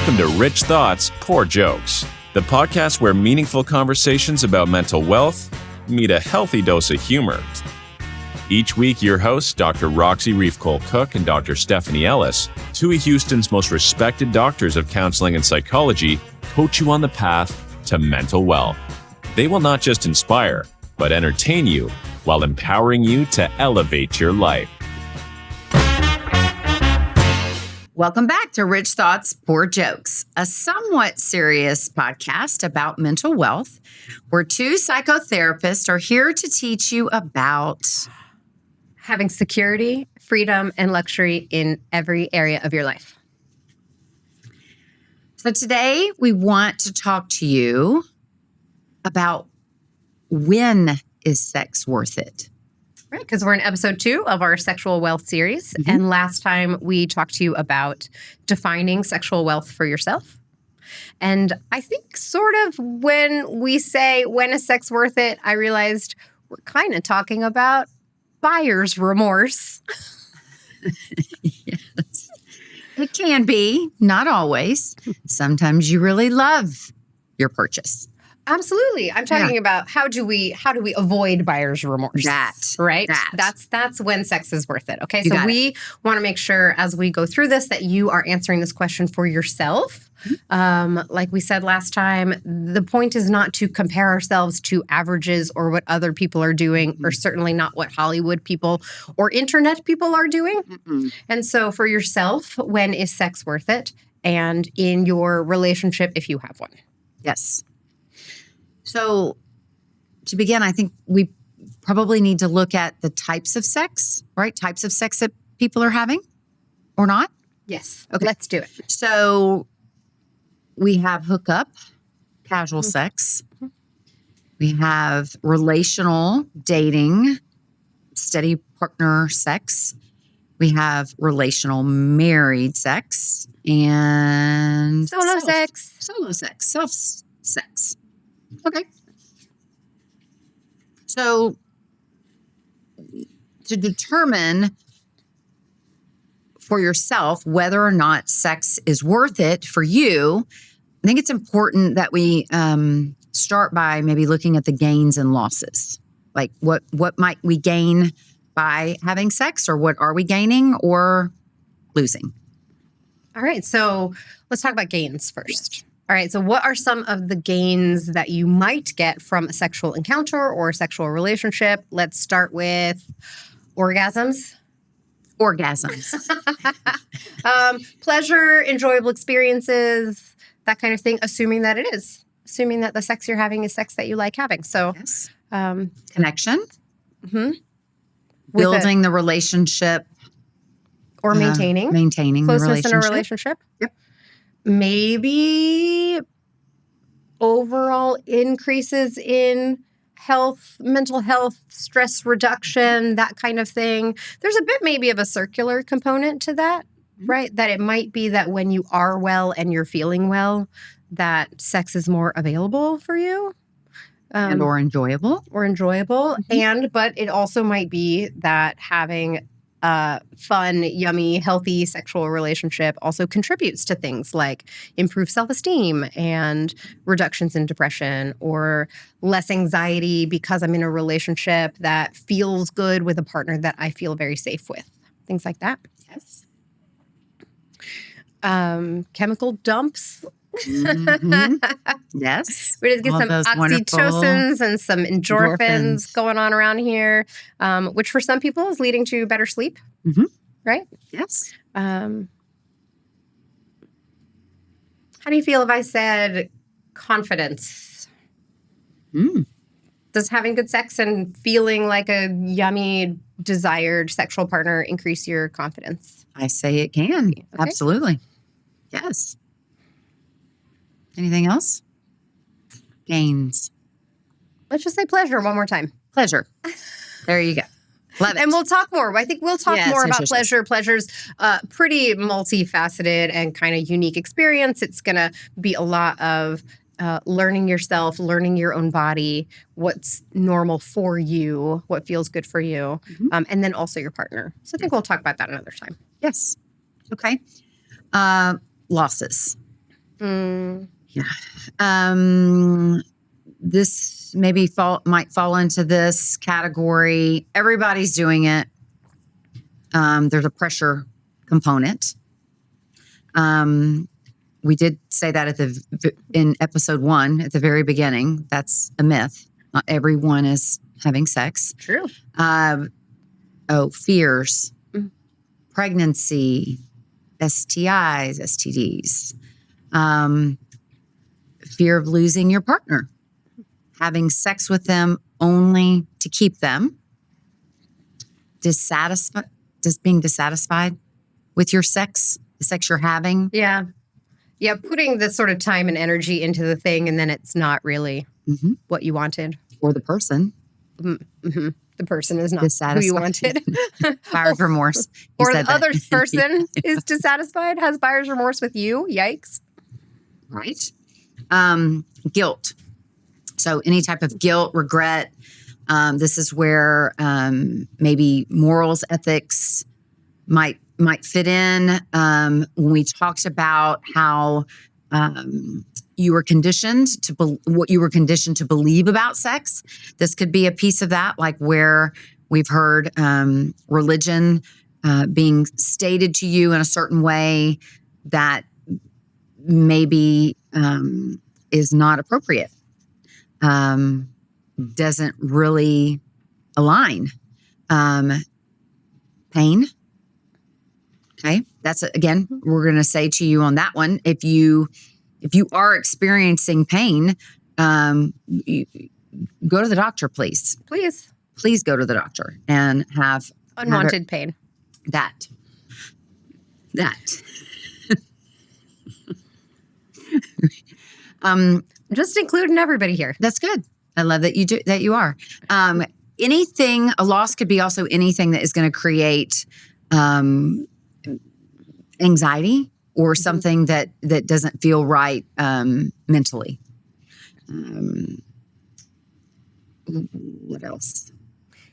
Welcome to Rich Thoughts, Poor Jokes, the podcast where meaningful conversations about mental wealth meet a healthy dose of humor. Each week, your hosts, Dr. Roxy Riefkohl-Cook and Dr. Stephanie Ellis, two of Houston's most respected doctors of counseling and psychology, coach you on the path to mental wealth. They will not just inspire, but entertain you while empowering you to elevate your life. Welcome back to Rich Thoughts, Poor Jokes, a somewhat serious podcast about mental wealth, where two psychotherapists are here to teach you about having security, freedom, and luxury in every area of your life. So today we want to talk to you about when is sex worth it? Right, because we're in episode 2 of our sexual wealth series. Mm-hmm. And last time we talked to you about defining sexual wealth for yourself. And I think sort of when we say, when is sex worth it, I realized we're kind of talking about buyer's remorse. Yes. It can be, not always. Sometimes you really love your purchase. Absolutely. I'm talking about how do we avoid buyer's remorse? Right? That's when sex is worth it. Okay. So we want to make sure as we go through this that you are answering this question for yourself. Mm-hmm. Like we said last time, the point is not to compare ourselves to averages or what other people are doing, or certainly not what Hollywood people or internet people are doing. Mm-hmm. And so for yourself, when is sex worth it? And in your relationship, if you have one. Yes. So to begin, I think we probably need to look at the types of sex, right? Types of sex that people are having or not. Yes. Okay. Let's do it. So we have hookup, casual sex. We have relational dating, steady partner sex. We have relational married sex and solo sex, self sex. Okay. So to determine for yourself whether or not sex is worth it for you, I think it's important that we start by maybe looking at the gains and losses. Like what might we gain by having sex, or what are we gaining or losing? All right. So let's talk about gains first. Yes. All right, so what are some of the gains that you might get from a sexual encounter or a sexual relationship? Let's start with orgasms. Pleasure, enjoyable experiences, that kind of thing, assuming that it is. Assuming that the sex you're having is sex that you like having. So, yes. Connection. Mm-hmm. Building the relationship. Or maintaining closeness in a relationship. Yep. Maybe overall increases in health, mental health, stress reduction, that kind of thing. There's a bit maybe of a circular component to that, right? That it might be that when you are well and you're feeling well, that sex is more available for you. And or enjoyable. Mm-hmm. But it also might be that having fun, yummy, healthy sexual relationship also contributes to things like improved self-esteem and reductions in depression, or less anxiety because I'm in a relationship that feels good with a partner that I feel very safe with. Things like that. Yes. Chemical dumps. Mm-hmm. Yes. We just get some oxytocins and some endorphins going on around here, which for some people is leading to better sleep. Mm-hmm. Right? Yes. How do you feel if I said confidence? Does having good sex and feeling like a yummy, desired sexual partner increase your confidence? I say it can. Okay. Absolutely. Yes. Anything else? Gains. Let's just say pleasure one more time. Pleasure. There you go. Love it. And we'll talk more. I think we'll talk more about pleasure. Yes. Pleasure's pretty multifaceted and kind of unique experience. It's going to be a lot of learning yourself, learning your own body, what's normal for you, what feels good for you, and then also your partner. So I think we'll talk about that another time. Yes. Okay. Losses. Yeah. This maybe might fall into this category. Everybody's doing it. There's a pressure component. We did say that in episode 1 at the very beginning. That's a myth. Not everyone is having sex. True. Fears, pregnancy, STIs, STDs, fear of losing your partner, having sex with them only to keep them, being dissatisfied with your sex, the sex you're having. Yeah. Yeah, putting this sort of time and energy into the thing, and then it's not really what you wanted. Or the person. Mm-hmm. The person is not who you wanted. Buyer's remorse. Or the other person is dissatisfied, has buyer's remorse with you. Yikes. Right. Guilt. So any type of guilt, regret. This is where maybe morals, ethics might fit in. When we talked about how you were conditioned what you were conditioned to believe about sex, this could be a piece of that, like where we've heard religion being stated to you in a certain way that maybe is not appropriate, doesn't really align. Pain. Okay, that's again, we're going to say to you on that one, if you are experiencing pain, go to the doctor, please. Please go to the doctor and have unwanted pain. That. Just including everybody here. That's good. I love that you are. Anything, a loss could be also anything that is going to create anxiety or something that doesn't feel right mentally. What else?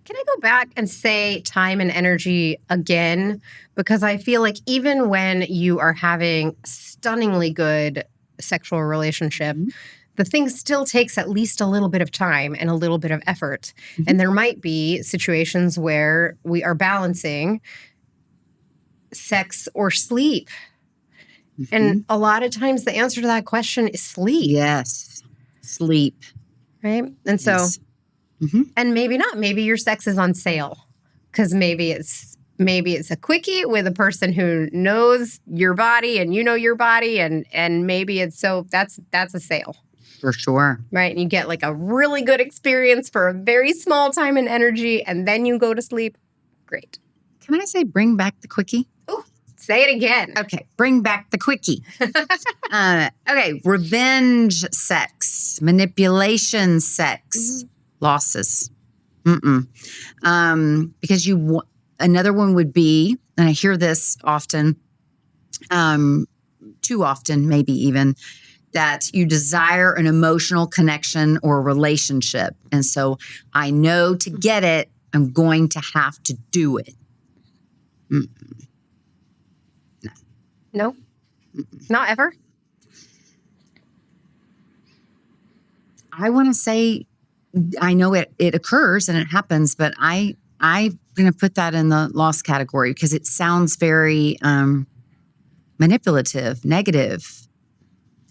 Can I go back and say time and energy again? Because I feel like even when you are having stunningly good sexual relationship, the thing still takes at least a little bit of time and a little bit of effort. And there might be situations where we are balancing sex or sleep. And a lot of times the answer to that question is sleep. Yes. Sleep. Right? And so, and maybe not. Maybe your sex is on sale because maybe it's a quickie with a person who knows your body and you know your body, and maybe it's that's a sale. For sure. Right? And you get like a really good experience for a very small time and energy, and then you go to sleep. Great. Can I say bring back the quickie? Oh, say it again. Okay. Bring back the quickie. Okay. Revenge sex, manipulation sex, losses. Because another one would be, and I hear this often, too often, maybe even, that you desire an emotional connection or relationship. And so I know to get it, I'm going to have to do it. No? Not ever? I want to say, I know it occurs and it happens, but I'm going to put that in the loss category because it sounds very manipulative, negative.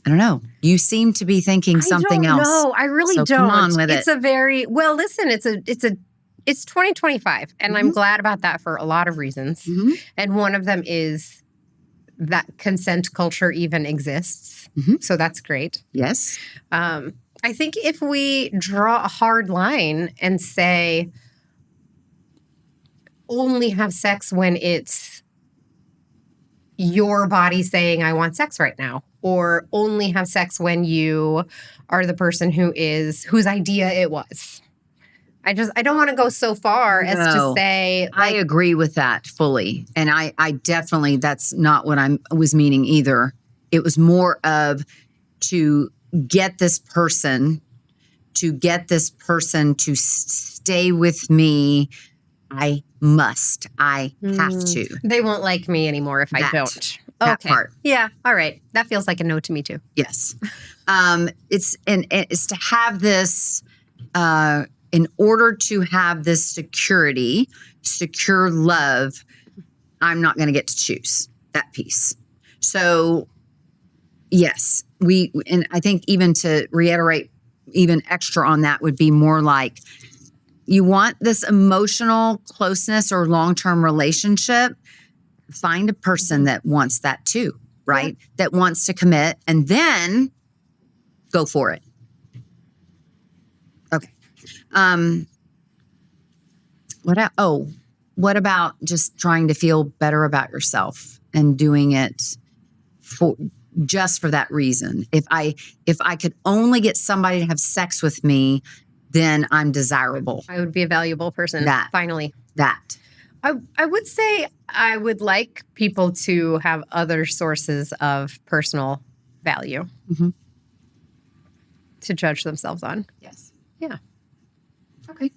I don't know. You seem to be thinking something else. No, I really don't. Come on with it. It's a very listen. It's 2025, and I'm glad about that for a lot of reasons. And one of them is that consent culture even exists. So that's great. Yes. I think if we draw a hard line and say only have sex when it's your body saying I want sex right now, or only have sex when you are the person whose idea it was. I don't want to go so far as to say. I agree with that fully. And I definitely, that's not what I was meaning either. It was more of to get this person to stay with me. I have to. They won't like me anymore if I don't. That part. Yeah. All right. That feels like a no to me too. Yes. It's to have this, in order to have this secure love, I'm not going to get to choose that piece. So yes, and I think even to reiterate even extra on that would be more like, you want this emotional closeness or long-term relationship, find a person that wants that too, right? Yeah. That wants to commit, and then go for it. Okay. What about just trying to feel better about yourself and doing it just for that reason? If I could only get somebody to have sex with me, then I'm desirable. I would be a valuable person. Finally. I would say I would like people to have other sources of personal value to judge themselves on. Yes. Yeah. Okay.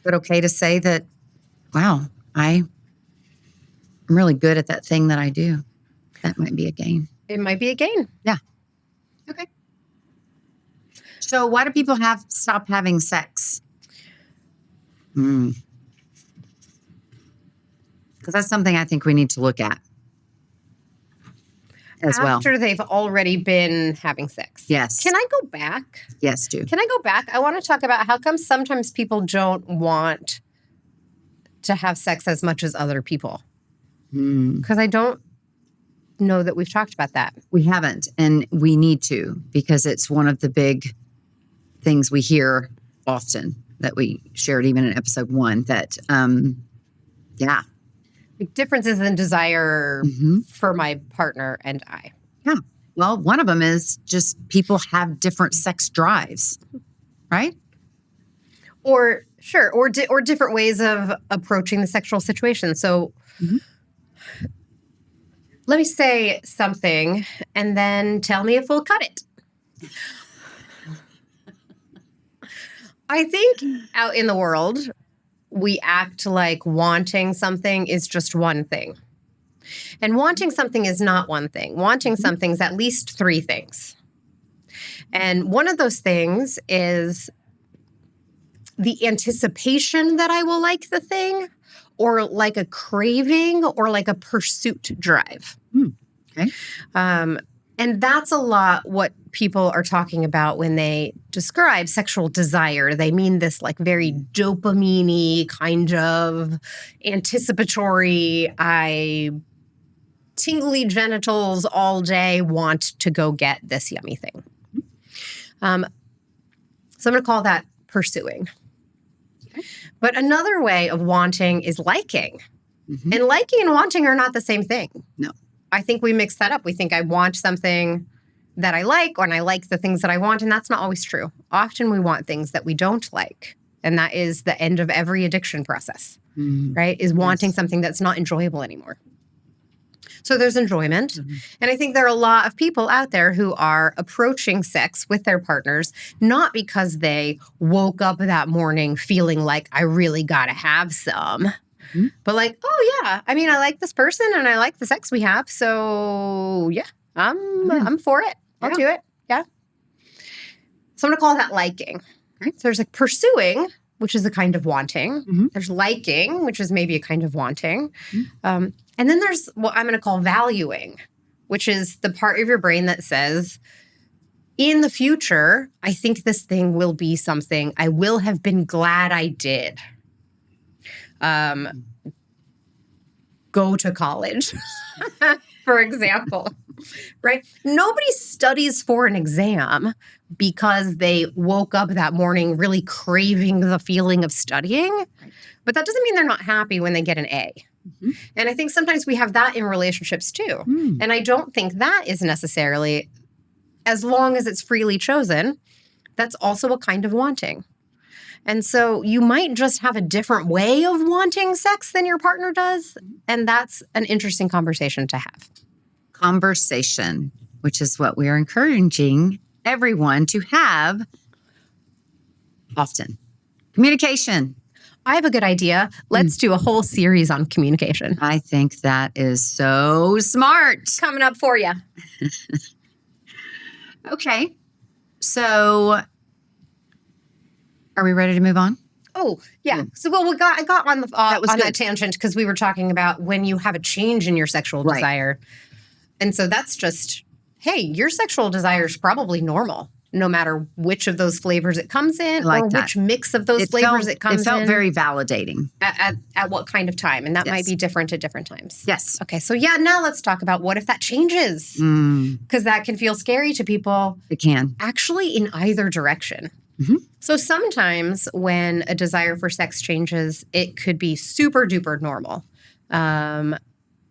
But okay to say that, wow, I'm really good at that thing that I do. That might be a gain. It might be a gain. Yeah. Okay. So why do people stop having sex? Because that's something I think we need to look at as well. After they've already been having sex. Yes. Can I go back? Yes, do. Can I go back? I want to talk about how come sometimes people don't want to have sex as much as other people. Because I don't know that we've talked about that. We haven't, and we need to, because it's one of the big things we hear often that we shared even in episode 1 that, Like differences in desire for my partner and I. Yeah. Well, one of them is just people have different sex drives, right? Or sure, or different ways of approaching the sexual situation. So let me say something and then tell me if we'll cut it. I think out in the world, we act like wanting something is just one thing. And wanting something is not one thing. Wanting something is at least 3 things. And one of those things is the anticipation that I will like the thing, or like a craving, or like a pursuit drive. Okay. And that's a lot what people are talking about when they describe sexual desire. They mean this like very dopamine-y kind of anticipatory, tingly genitals all day, want to go get this yummy thing. So I'm going to call that pursuing. Okay. But another way of wanting is liking. And liking and wanting are not the same thing. No. I think we mix that up. We think I want something that I like, and I like the things that I want, and that's not always true. Often we want things that we don't like, and that is the end of every addiction process, right? Is wanting something that's not enjoyable anymore. So there's enjoyment, and I think there are a lot of people out there who are approaching sex with their partners not because they woke up that morning feeling like I really gotta have some, but like, oh yeah, I mean, I like this person and I like the sex we have, so yeah, I'm for it. I'll do it. Yeah. So I'm going to call that liking. Okay. So there's like pursuing, which is a kind of wanting. There's liking, which is maybe a kind of wanting. And then there's what I'm going to call valuing, which is the part of your brain that says, in the future, I think this thing will be something I will have been glad I did. Go to college, for example, right? Nobody studies for an exam because they woke up that morning really craving the feeling of studying, but that doesn't mean they're not happy when they get an A. And I think sometimes we have that in relationships too. And I don't think that is necessarily, as long as it's freely chosen, that's also a kind of wanting. And so you might just have a different way of wanting sex than your partner does. And that's an interesting conversation to have. Conversation, which is what we are encouraging everyone to have often. Communication. I have a good idea. Let's do a whole series on communication. I think that is so smart. Coming up for you. Okay. So are we ready to move on? Oh, yeah. So, well, I got on that tangent because we were talking about when you have a change in your sexual desire. And so that's just, hey, your sexual desire is probably normal, no matter which of those flavors it comes in which mix of those flavors it comes in. It felt very validating. At what kind of time? And that might be different at different times. Yes. Okay. So now let's talk about what if that changes? Because that can feel scary to people. It can. Actually, in either direction. Mm-hmm. So sometimes when a desire for sex changes, it could be super duper normal. I'm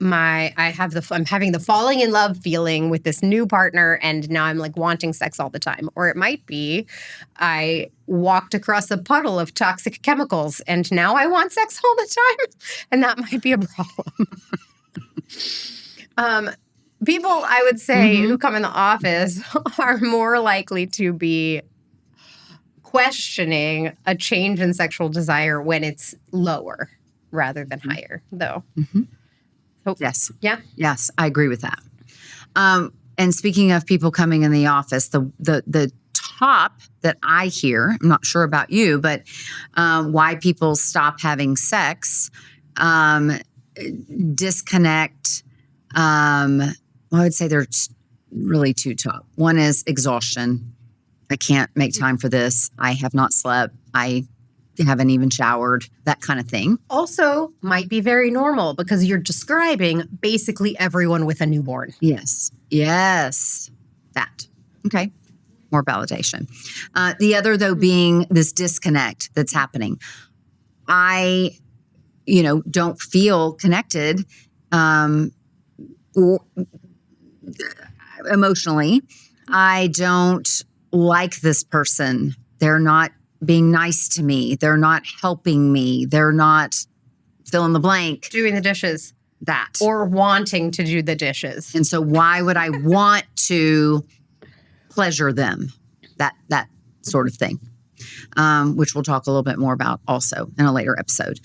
having the falling in love feeling with this new partner, and now I'm like wanting sex all the time. Or it might be I walked across a puddle of toxic chemicals and now I want sex all the time, and that might be a problem. People, I would say, who come in the office are more likely to be questioning a change in sexual desire when it's lower rather than higher, though. Oh, yes. Yeah. Yes, I agree with that. And speaking of people coming in the office, the top that I hear, I'm not sure about you, but why people stop having sex, disconnect. I would say there's really two top. One is exhaustion. I can't make time for this. I have not slept. I haven't even showered, that kind of thing. Also might be very normal because you're describing basically everyone with a newborn. Yes. That. Okay. More validation. The other, though, being this disconnect that's happening. I, don't feel connected or emotionally. I don't like this person. They're not being nice to me. They're not helping me. They're not fill in the blank. Doing the dishes. That. Or wanting to do the dishes. And so why would I want to pleasure them? That sort of thing, which we'll talk a little bit more about also in a later episode.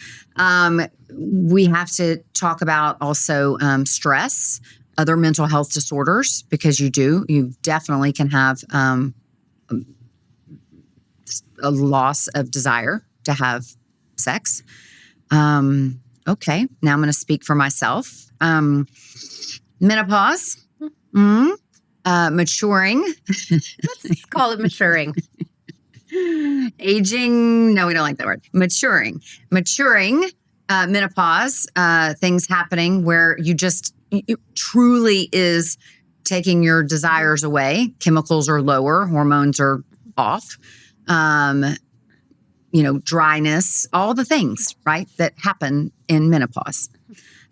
We have to talk about also stress, other mental health disorders, because you definitely can have a loss of desire to have sex. Okay, now I'm going to speak for myself. Menopause, maturing. Let's call it maturing. Aging, no, we don't like that word. Maturing, menopause, things happening where it truly is taking your desires away. Chemicals are lower, hormones are off. Dryness, all the things, right, that happen in menopause.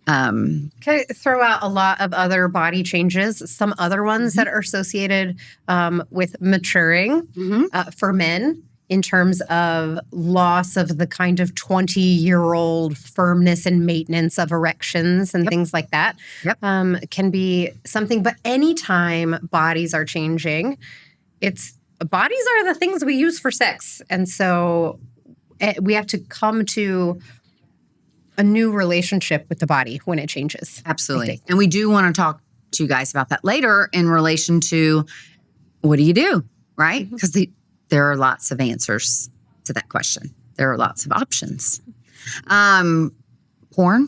Can I throw out a lot of other body changes? Some other ones that are associated with maturing for men in terms of loss of the kind of 20-year-old firmness and maintenance of erections and things like that. Can be something. But anytime bodies are changing, bodies are the things we use for sex. And so we have to come to a new relationship with the body when it changes. Absolutely. And we do want to talk to you guys about that later in relation to what do you do, right? Because there are lots of answers to that question. There are lots of options. Porn.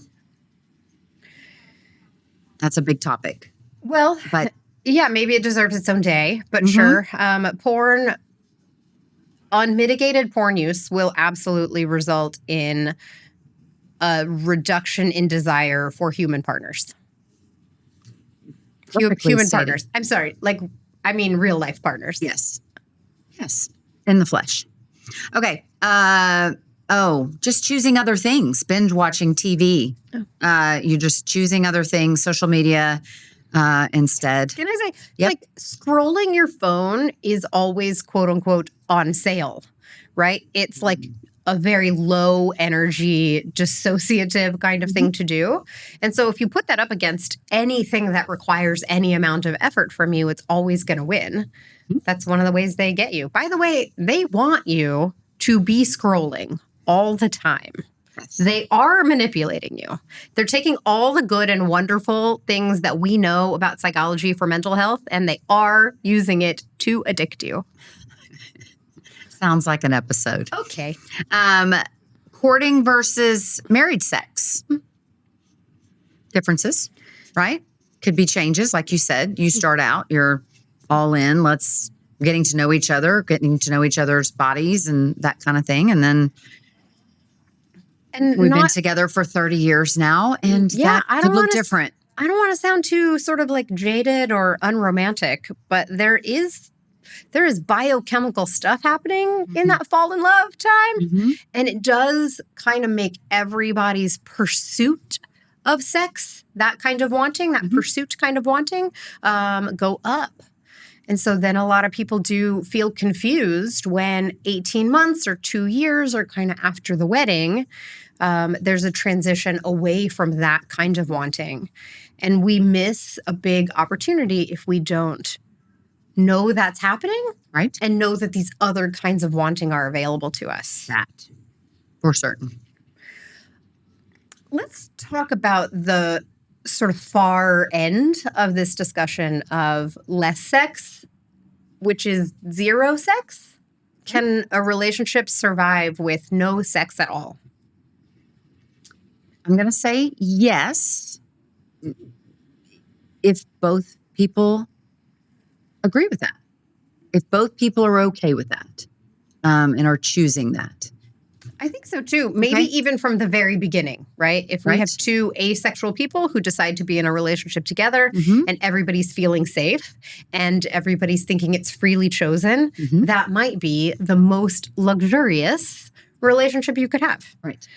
That's a big topic. Well, but yeah, maybe it deserves its own day, but sure. Unmitigated porn use will absolutely result in a reduction in desire for human partners. Human partners. I'm sorry. Real life partners. Yes. In the flesh. Okay. Just choosing other things. Binge watching TV. You're just choosing other things, social media instead. Can I say, scrolling your phone is always, quote unquote, on sale, right? It's like a very low energy, dissociative kind of thing to do. And so if you put that up against anything that requires any amount of effort from you, it's always going to win. That's one of the ways they get you. By the way, they want you to be scrolling all the time. Yes. They are manipulating you. They're taking all the good and wonderful things that we know about psychology for mental health, and they are using it to addict you. Sounds like an episode. Okay. Courting versus married sex. Differences, right? Could be changes. Like you said, you start out, you're all in, getting to know each other, getting to know each other's bodies and that kind of thing. And then we've been together for 30 years now, and that could look different. I don't want to sound too sort of like jaded or unromantic, but there is biochemical stuff happening in that fall in love time. And it does kind of make everybody's pursuit of sex, that kind of wanting, that pursuit kind of wanting, go up. And so then a lot of people do feel confused when 18 months or 2 years or kind of after the wedding, there's a transition away from that kind of wanting. And we miss a big opportunity if we don't know that's happening, right? And know that these other kinds of wanting are available to us. That, for certain. Let's talk about the sort of far end of this discussion of less sex, which is zero sex. Can a relationship survive with no sex at all? I'm going to say yes, if both people agree with that. If both people are okay with that and are choosing that. I think so too. Maybe even from the very beginning, right? If we have two asexual people who decide to be in a relationship together and everybody's feeling safe and everybody's thinking it's freely chosen, that might be the most luxurious relationship you could have. Right.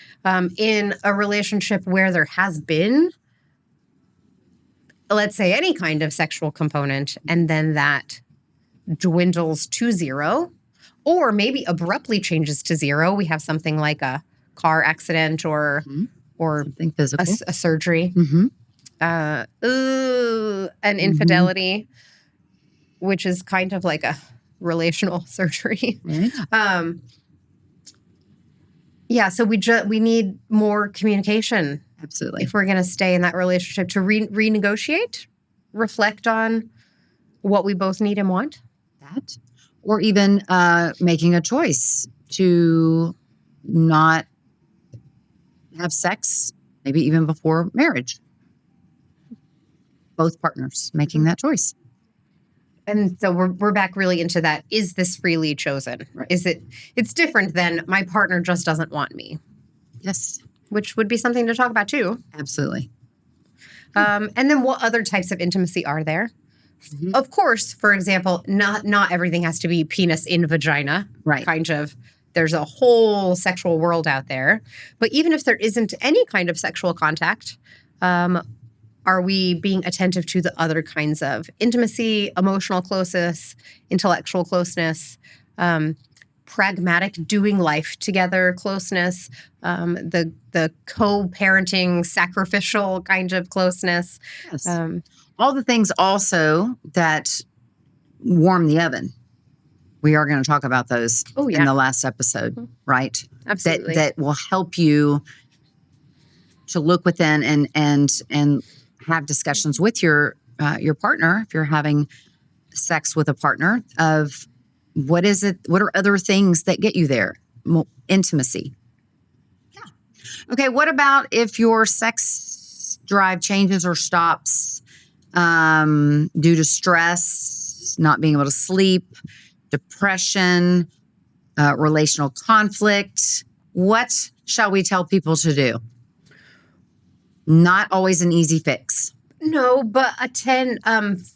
In a relationship where there has been, let's say, any kind of sexual component, and then that dwindles to zero, or maybe abruptly changes to zero. We have something like a car accident or something physical, a surgery, an infidelity, which is kind of like a relational surgery. Right. So we need more communication. Absolutely. If we're going to stay in that relationship, to renegotiate, reflect on what we both need and want. That. Or even making a choice to not have sex, maybe even before marriage. Both partners making that choice. And so we're back really into that. Is this freely chosen? Right. It's different than my partner just doesn't want me. Yes. Which would be something to talk about too. Absolutely. And then what other types of intimacy are there? Of course, for example, not everything has to be penis in vagina. Right. Kind of. There's a whole sexual world out there. But even if there isn't any kind of sexual contact, are we being attentive to the other kinds of intimacy, emotional closeness, intellectual closeness, pragmatic doing life together closeness, the co-parenting, sacrificial kind of closeness? Yes. All the things also that warm the oven. We are going to talk about those in the last episode, right? Absolutely. That will help you to look within and have discussions with your partner, if you're having sex with a partner, of what is it? What are other things that get you there? Intimacy. Yeah. Okay. What about if your sex drive changes or stops due to stress, not being able to sleep, depression, relational conflict? What shall we tell people to do? Not always an easy fix. No, but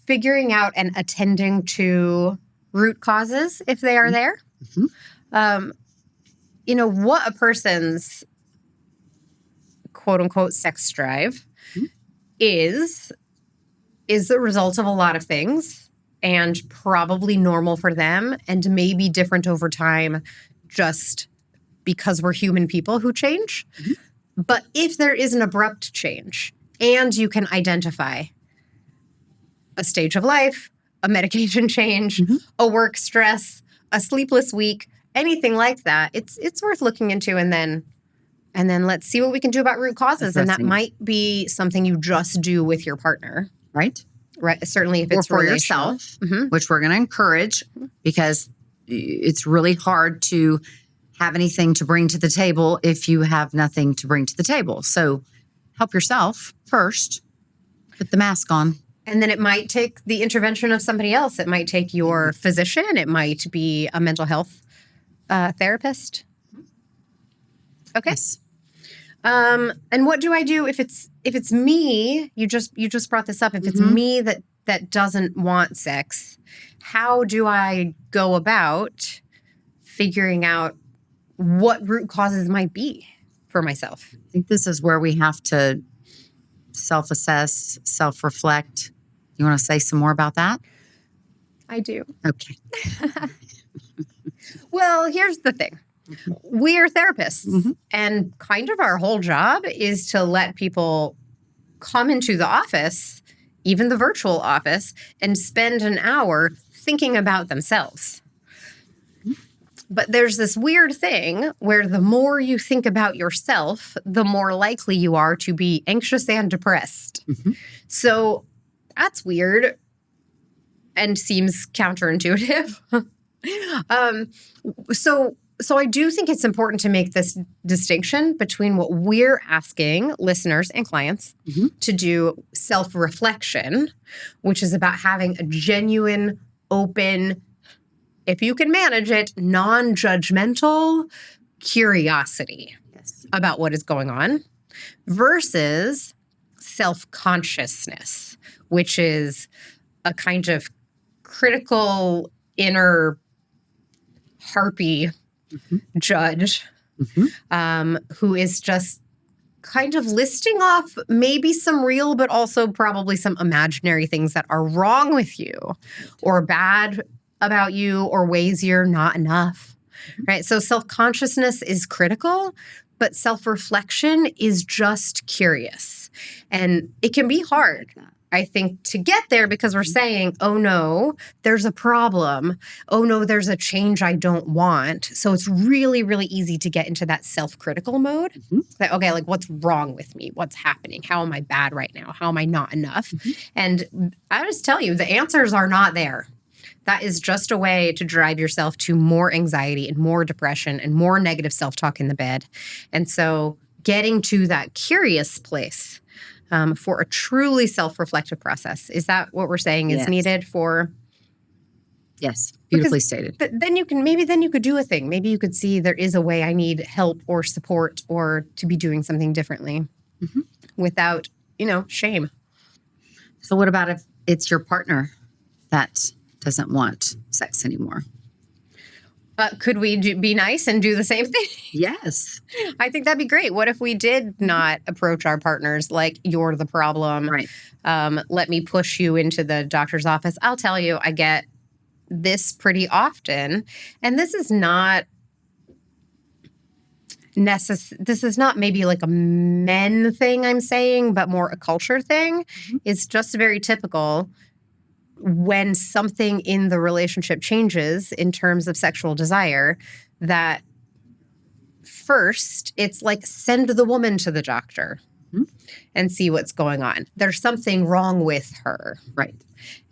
figuring out and attending to root causes if they are there. What a person's quote unquote sex drive is the result of a lot of things and probably normal for them and maybe different over time just because we're human people who change. But if there is an abrupt change and you can identify a stage of life, a medication change, a work stress, a sleepless week, anything like that, it's worth looking into, and then let's see what we can do about root causes. And that might be something you just do with your partner. Right. Right. Certainly if it's for relational. yourself, which we're going to encourage, because it's really hard to have anything to bring to the table if you have nothing to bring to the table. So help yourself first. Put the mask on. And then it might take the intervention of somebody else. It might take your physician. It might be a mental health therapist. Okay. Yes. And what do I do if it's me? You just brought this up. If it's me that doesn't want sex, how do I go about figuring out what root causes might be for myself? I think this is where we have to self-assess, self-reflect. You want to say some more about that? I do. Okay. Well, here's the thing. We are therapists, and kind of our whole job is to let people come into the office, even the virtual office, and spend an hour thinking about themselves. But there's this weird thing where the more you think about yourself, the more likely you are to be anxious and depressed. So that's weird and seems counterintuitive. So I do think it's important to make this distinction between what we're asking listeners and clients to do self-reflection, which is about having a genuine, open, if you can manage it, non-judgmental curiosity about what is going on, versus self-consciousness, which is a kind of critical inner harpy judge who is just kind of listing off maybe some real, but also probably some imaginary things that are wrong with you or bad about you or ways you're not enough, right? So self-consciousness is critical, but self-reflection is just curious. And it can be hard, I think, to get there because we're saying, oh no, there's a problem. Oh no, there's a change I don't want. So it's really, really easy to get into that self-critical mode. Like, okay, like what's wrong with me? What's happening? How am I bad right now? How am I not enough? And I just tell you, the answers are not there. That is just a way to drive yourself to more anxiety and more depression and more negative self-talk in the bed. And so getting to that curious place for a truly self-reflective process. Is that what we're saying is needed for? Yes, beautifully stated. Then you could do a thing. Maybe you could see there is a way I need help or support or to be doing something differently without, shame. So what about if it's your partner that doesn't want sex anymore? Could we be nice and do the same thing? Yes. I think that'd be great. What if we did not approach our partners like you're the problem? Right. Let me push you into the doctor's office. I'll tell you, I get this pretty often. And this is not this is not maybe like a men thing I'm saying, but more a culture thing. It's just very typical when something in the relationship changes in terms of sexual desire, that first it's like send the woman to the doctor and see what's going on. There's something wrong with her. Right.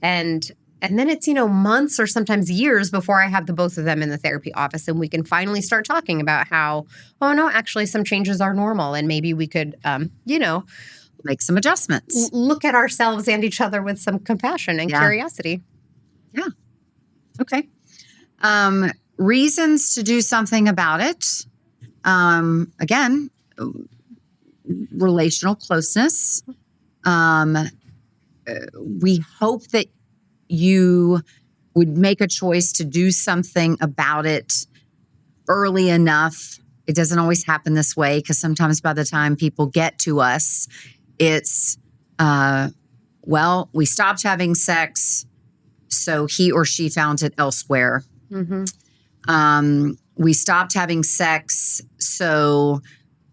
And then it's, months or sometimes years before I have the both of them in the therapy office and we can finally start talking about how, oh no, actually some changes are normal and maybe we could, make some adjustments. Look at ourselves and each other with some compassion and curiosity. Yeah. Okay. Reasons to do something about it. Again, relational closeness. We hope that you would make a choice to do something about it early enough. It doesn't always happen this way because sometimes by the time people get to us, it's, we stopped having sex, so he or she found it elsewhere. We stopped having sex, so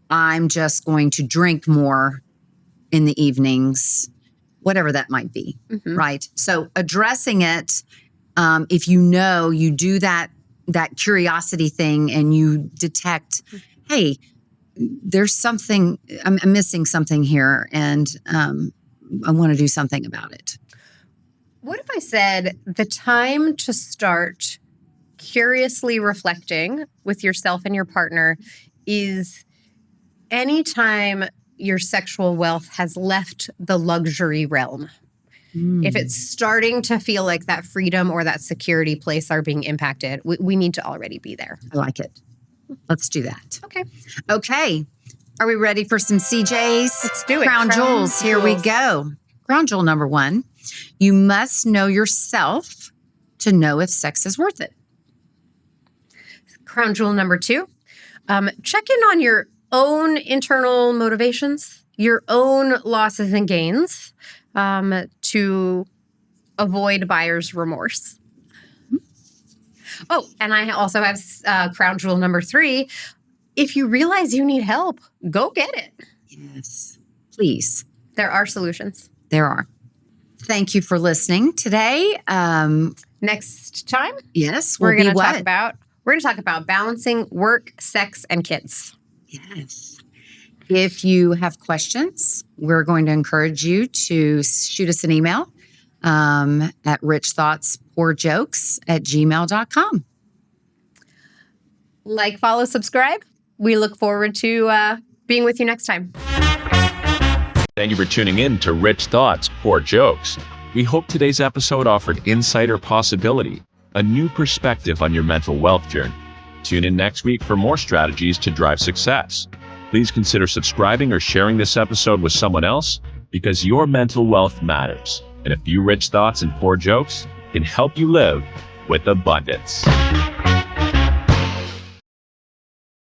I'm just going to drink more in the evenings, whatever that might be, right? So addressing it, if you do that that curiosity thing and you detect, hey, there's something, I'm missing something here, and I want to do something about it. What if I said the time to start curiously reflecting with yourself and your partner is anytime your sexual wealth has left the luxury realm? If it's starting to feel like that freedom or that security place are being impacted, we need to already be there. I like it. Let's do that. Okay. Are we ready for some CJs? Let's do it. Crown jewels. Here we go. Crown jewel number 1. You must know yourself to know if sex is worth it. Crown jewel number 2. Check in on your own internal motivations, your own losses and gains, to avoid buyer's remorse. Oh, and I also have crown jewel number 3. If you realize you need help, go get it. Yes, please. There are solutions. There are. Thank you for listening today. Next time, yes, we're going to talk about balancing work, sex, and kids. Yes. If you have questions, we're going to encourage you to shoot us an email at richthoughtspoorjokes@gmail.com. Like, follow, subscribe. We look forward to being with you next time. Thank you for tuning in to Rich Thoughts, Poor Jokes. We hope today's episode offered insight or possibility, a new perspective on your mental wealth journey. Tune in next week for more strategies to drive success. Please consider subscribing or sharing this episode with someone else, because your mental wealth matters, and a few rich thoughts and poor jokes can help you live with abundance.